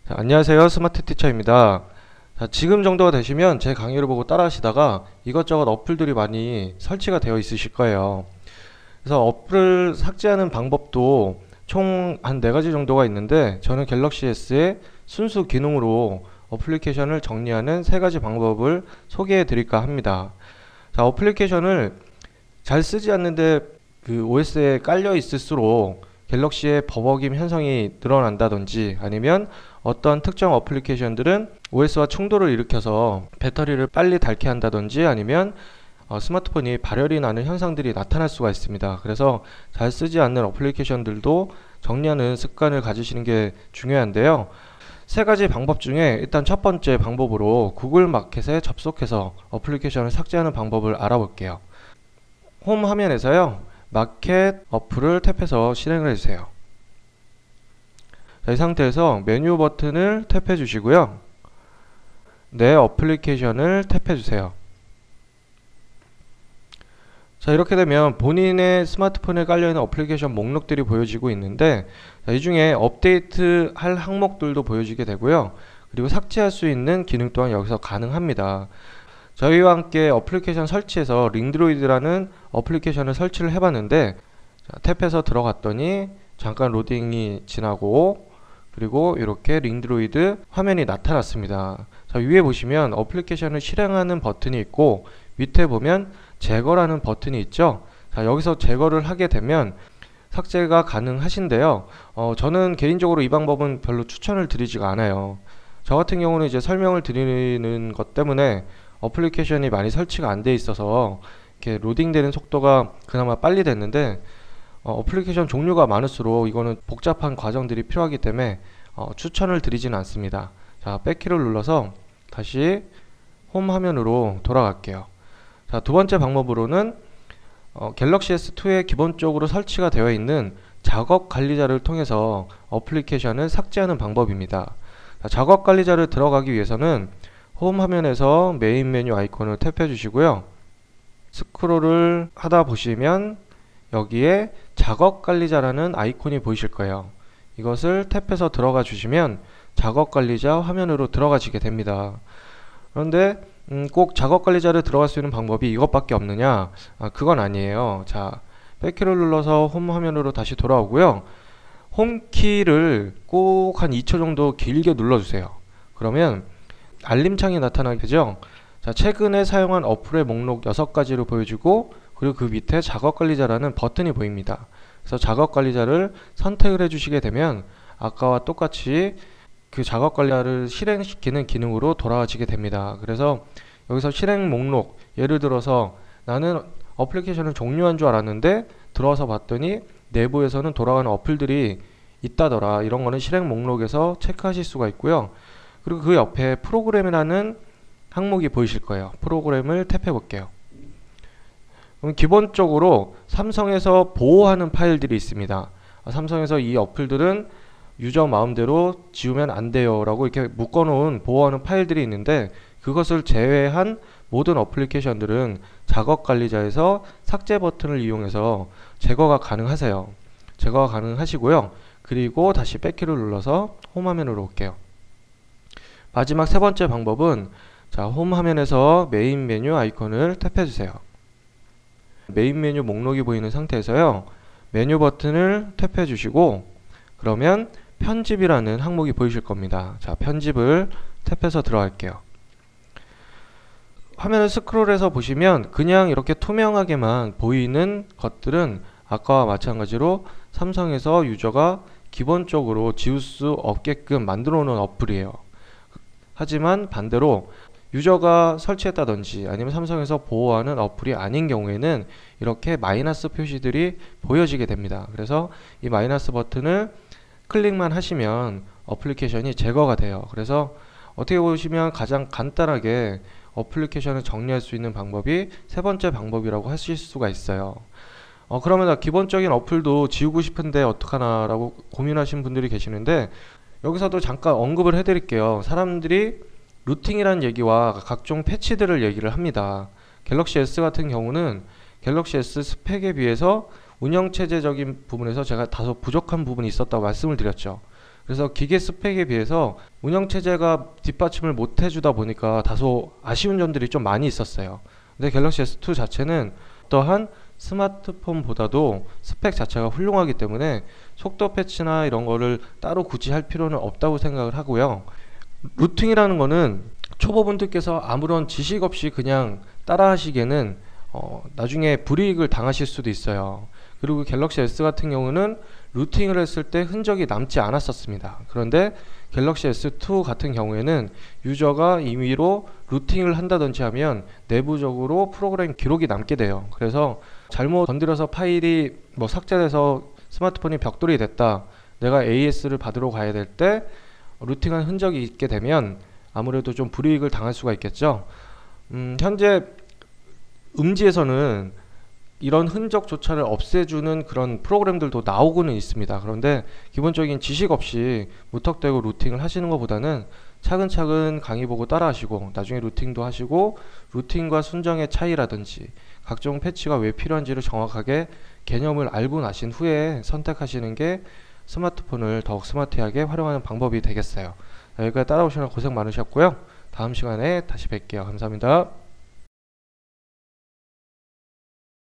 자, 안녕하세요. 스마트 티처입니다. 자, 지금 정도가 되시면 제 강의를 보고 따라 하시다가 이것저것 어플들이 많이 설치가 되어 있으실 거예요. 그래서 어플을 삭제하는 방법도 총 한 4가지 정도가 있는데, 저는 갤럭시 S의 순수 기능으로 어플리케이션을 정리하는 3가지 방법을 소개해 드릴까 합니다. 자, 어플리케이션을 잘 쓰지 않는데 그 OS에 깔려 있을수록 갤럭시의 버벅임 현상이 늘어난다든지, 아니면 어떤 특정 어플리케이션들은 OS와 충돌을 일으켜서 배터리를 빨리 닳게 한다든지, 아니면 스마트폰이 발열이 나는 현상들이 나타날 수가 있습니다. 그래서 잘 쓰지 않는 어플리케이션들도 정리하는 습관을 가지시는 게 중요한데요. 3가지 방법 중에 일단 첫 번째 방법으로 구글 마켓에 접속해서 어플리케이션을 삭제하는 방법을 알아볼게요. 홈 화면에서요, 마켓 어플을 탭해서 실행을 해주세요. 자, 이 상태에서 메뉴 버튼을 탭해 주시고요, 내 어플리케이션을 탭해 주세요. 자, 이렇게 되면 본인의 스마트폰에 깔려있는 어플리케이션 목록들이 보여지고 있는데, 이 중에 업데이트 할 항목들도 보여지게 되고요, 그리고 삭제할 수 있는 기능 또한 여기서 가능합니다. 저희와 함께 어플리케이션 설치해서 링드로이드라는 어플리케이션을 설치를 해봤는데, 자, 탭해서 들어갔더니 잠깐 로딩이 지나고, 그리고 이렇게 링드로이드 화면이 나타났습니다. 자, 위에 보시면 어플리케이션을 실행하는 버튼이 있고, 밑에 보면 제거라는 버튼이 있죠. 자, 여기서 제거를 하게 되면 삭제가 가능하신데요. 저는 개인적으로 이 방법은 별로 추천을 드리지가 않아요. 저 같은 경우는 이제 설명을 드리는 것 때문에 어플리케이션이 많이 설치가 안 돼 있어서 이렇게 로딩되는 속도가 그나마 빨리 됐는데, 어플리케이션 종류가 많을수록 이거는 복잡한 과정들이 필요하기 때문에 추천을 드리지는 않습니다. 자, 백키를 눌러서 다시 홈 화면으로 돌아갈게요. 자, 두 번째 방법으로는 갤럭시 S2에 기본적으로 설치가 되어 있는 작업 관리자를 통해서 어플리케이션을 삭제하는 방법입니다. 자, 작업 관리자를 들어가기 위해서는 홈 화면에서 메인 메뉴 아이콘을 탭해 주시고요, 스크롤을 하다 보시면 여기에 작업 관리자라는 아이콘이 보이실 거예요. 이것을 탭해서 들어가 주시면 작업 관리자 화면으로 들어가시게 됩니다. 그런데 꼭 작업 관리자를 들어갈 수 있는 방법이 이것밖에 없느냐? 그건 아니에요. 자, 백키를 눌러서 홈 화면으로 다시 돌아오고요, 홈키를 꼭 한 2초 정도 길게 눌러주세요. 그러면 알림창이 나타나게 되죠. 자, 최근에 사용한 어플의 목록 6가지를 보여주고, 그리고 그 밑에 작업 관리자라는 버튼이 보입니다. 그래서 작업 관리자를 선택을 해주시게 되면 아까와 똑같이 그 작업 관리자를 실행시키는 기능으로 돌아가시게 됩니다. 그래서 여기서 실행 목록, 예를 들어서 나는 어플리케이션을 종료한 줄 알았는데 들어와서 봤더니 내부에서는 돌아가는 어플들이 있다더라, 이런 거는 실행 목록에서 체크하실 수가 있고요. 그리고 그 옆에 프로그램이라는 항목이 보이실 거예요. 프로그램을 탭해 볼게요. 그럼 기본적으로 삼성에서 보호하는 파일들이 있습니다. 삼성에서 이 어플들은 유저 마음대로 지우면 안 돼요 라고 이렇게 묶어놓은 보호하는 파일들이 있는데, 그것을 제외한 모든 어플리케이션들은 작업 관리자에서 삭제 버튼을 이용해서 제거가 가능하세요. 제거가 가능하시고요. 그리고 다시 백키를 눌러서 홈 화면으로 올게요. 마지막 세 번째 방법은, 자, 홈 화면에서 메인 메뉴 아이콘을 탭해 주세요. 메인 메뉴 목록이 보이는 상태에서요, 메뉴 버튼을 탭해 주시고, 그러면 편집이라는 항목이 보이실 겁니다. 자, 편집을 탭해서 들어갈게요. 화면을 스크롤해서 보시면 그냥 이렇게 투명하게만 보이는 것들은 아까와 마찬가지로 삼성에서 유저가 기본적으로 지울 수 없게끔 만들어 놓은 어플이에요. 하지만 반대로 유저가 설치했다든지 아니면 삼성에서 보호하는 어플이 아닌 경우에는 이렇게 마이너스 표시들이 보여지게 됩니다. 그래서 이 마이너스 버튼을 클릭만 하시면 어플리케이션이 제거가 돼요. 그래서 어떻게 보시면 가장 간단하게 어플리케이션을 정리할 수 있는 방법이 세 번째 방법이라고 하실 수가 있어요. 그러면 기본적인 어플도 지우고 싶은데 어떡하나 라고 고민하시는 분들이 계시는데, 여기서도 잠깐 언급을 해드릴게요. 사람들이 루팅이라는 얘기와 각종 패치들을 얘기를 합니다. 갤럭시 S 같은 경우는 갤럭시 S 스펙에 비해서 운영체제적인 부분에서 제가 다소 부족한 부분이 있었다고 말씀을 드렸죠. 그래서 기계 스펙에 비해서 운영체제가 뒷받침을 못 해주다 보니까 다소 아쉬운 점들이 좀 많이 있었어요. 근데 갤럭시 S2 자체는 어떠한 스마트폰보다도 스펙 자체가 훌륭하기 때문에 속도 패치나 이런 거를 따로 굳이 할 필요는 없다고 생각을 하고요. 루팅이라는 거는 초보분들께서 아무런 지식 없이 그냥 따라 하시기에는 나중에 불이익을 당하실 수도 있어요. 그리고 갤럭시 S 같은 경우는 루팅을 했을 때 흔적이 남지 않았었습니다. 그런데 갤럭시 S2 같은 경우에는 유저가 임의로 루팅을 한다든지 하면 내부적으로 프로그램 기록이 남게 돼요. 그래서 잘못 건드려서 파일이 뭐 삭제돼서 스마트폰이 벽돌이 됐다, 내가 AS를 받으러 가야 될 때 루팅한 흔적이 있게 되면 아무래도 좀 불이익을 당할 수가 있겠죠. 현재 음지에서는 이런 흔적조차를 없애주는 그런 프로그램들도 나오고는 있습니다. 그런데 기본적인 지식 없이 무턱대고 루팅을 하시는 것보다는 차근차근 강의 보고 따라 하시고 나중에 루팅도 하시고 루팅과 순정의 차이라든지 각종 패치가 왜 필요한지를 정확하게 개념을 알고 나신 후에 선택하시는 게 스마트폰을 더욱 스마트하게 활용하는 방법이 되겠어요. 여기까지 따라오시느라 고생 많으셨고요. 다음 시간에 다시 뵐게요. 감사합니다.